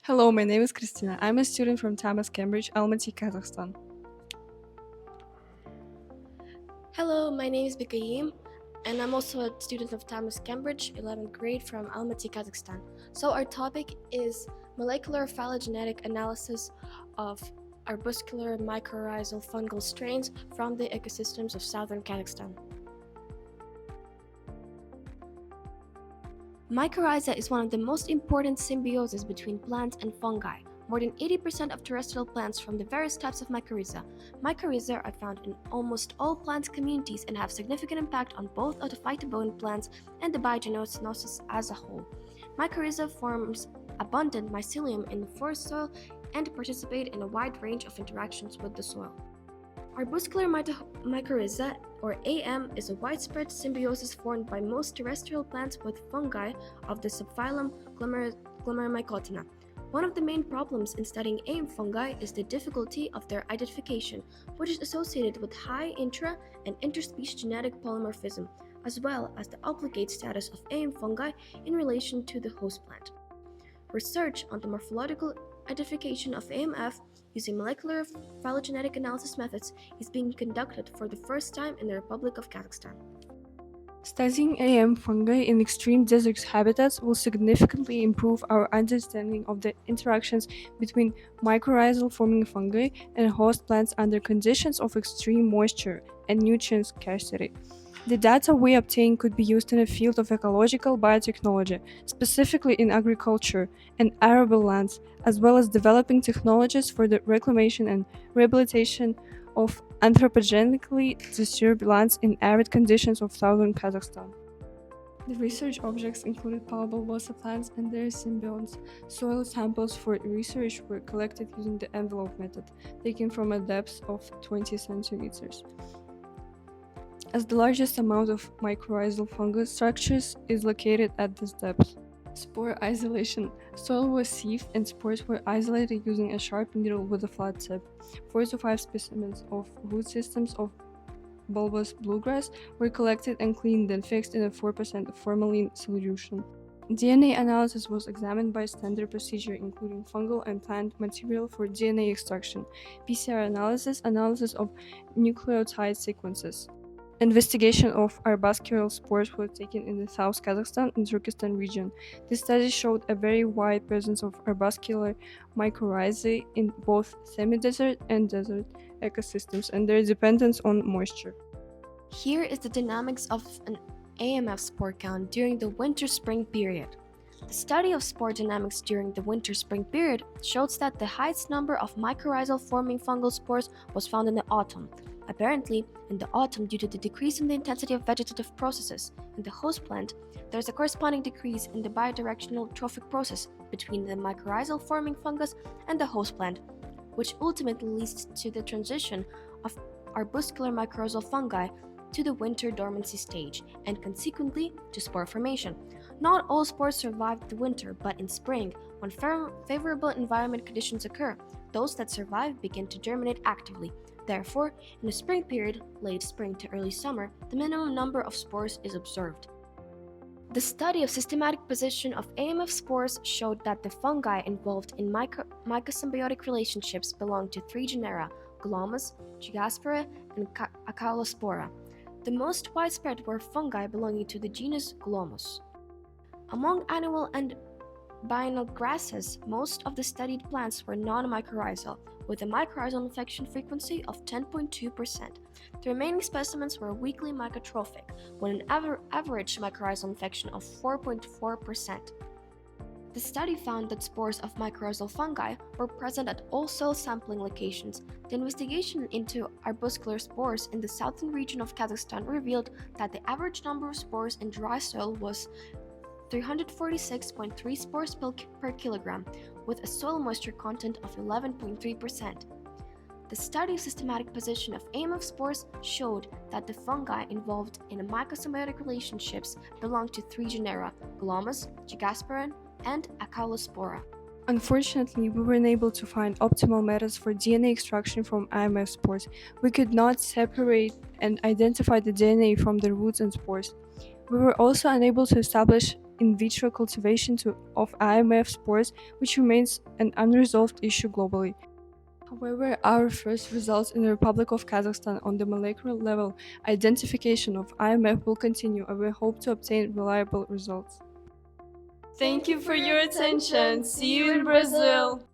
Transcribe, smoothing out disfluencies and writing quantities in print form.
Hello, my name is Kristina. I'm a student from Tamas Cambridge, Almaty, Kazakhstan. Hello, my name is Begaiym, and I'm also a student of Tamas Cambridge, 11th grade from Almaty, Kazakhstan. So our topic is molecular phylogenetic analysis of arbuscular mycorrhizal fungal strains from the ecosystems of southern Kazakhstan. Mycorrhiza is one of the most important symbioses between plants and fungi. More than 80% of terrestrial plants from the various types of mycorrhiza. Mycorrhiza are found in almost all plant communities and have significant impact on both the phytoplankton plants and the biogenosis as a whole. Mycorrhiza forms abundant mycelium in the forest soil and participate in a wide range of interactions with the soil. Arbuscular mycorrhiza, or AM, is a widespread symbiosis formed by most terrestrial plants with fungi of the subphylum Glomeromycotina. One of the main problems in studying AM fungi is the difficulty of their identification, which is associated with high intra- and interspecies genetic polymorphism, as well as the obligate status of AM fungi in relation to the host plant. Research on the morphological identification of AMF using molecular phylogenetic analysis methods is being conducted for the first time in the Republic of Kazakhstan. Studying AM fungi in extreme desert habitats will significantly improve our understanding of the interactions between mycorrhizal forming fungi and host plants under conditions of extreme moisture and nutrient scarcity. The data we obtain could be used in the field of ecological biotechnology, specifically in agriculture and arable lands, as well as developing technologies for the reclamation and rehabilitation of anthropogenically disturbed lands in arid conditions of southern Kazakhstan. The research objects included bulbosa plants and their symbionts. Soil samples for research were collected using the envelope method, taken from a depth of 20 centimeters. As the largest amount of mycorrhizal fungus structures is located at this depth. Spore isolation. Soil was sieved and spores were isolated using a sharp needle with a flat tip. 4 to 5 specimens of root systems of bulbous bluegrass were collected and cleaned and fixed in a 4% formalin solution. DNA analysis was examined by standard procedure including fungal and plant material for DNA extraction, PCR analysis of nucleotide sequences. Investigation of arbuscular spores was taken in the South Kazakhstan and Turkestan region. This study showed a very wide presence of arbuscular mycorrhizae in both semi-desert and desert ecosystems and their dependence on moisture. Here is the dynamics of an AMF spore count during the winter-spring period. The study of spore dynamics during the winter-spring period shows that the highest number of mycorrhizal forming fungal spores was found in the autumn. Apparently, in the autumn, due to the decrease in the intensity of vegetative processes in the host plant, there is a corresponding decrease in the bidirectional trophic process between the mycorrhizal forming fungus and the host plant, which ultimately leads to the transition of arbuscular mycorrhizal fungi to the winter dormancy stage and consequently to spore formation. Not all spores survive the winter, but in spring, when favorable environment conditions occur, those that survive begin to germinate actively. Therefore, in the spring period, late spring to early summer, the minimum number of spores is observed. The study of systematic position of AMF spores showed that the fungi involved in mycosymbiotic relationships belong to 3 genera, Glomus, Gigaspora, and Acaulospora. The most widespread were fungi belonging to the genus Glomus. Among annual and biennial grasses, most of the studied plants were non-mycorrhizal, with a mycorrhizal infection frequency of 10.2%. The remaining specimens were weakly mycotrophic, with an average mycorrhizal infection of 4.4%. The study found that spores of mycorrhizal fungi were present at all soil sampling locations. The investigation into arbuscular spores in the southern region of Kazakhstan revealed that the average number of spores in dry soil was 346.3 spores per kilogram, with a soil moisture content of 11.3%. The study of systematic position of AMF spores showed that the fungi involved in mycosymbiotic relationships belong to 3 genera, Glomus, Gigaspora, and Acaulospora. Unfortunately, we weren't able to find optimal methods for DNA extraction from AMF spores. We could not separate and identify the DNA from the roots and spores. We were also unable to establish in vitro cultivation of IMF spores, which remains an unresolved issue globally. However, our first results in the Republic of Kazakhstan on the molecular level identification of IMF will continue, and we hope to obtain reliable results. Thank you for your attention. See you in Brazil.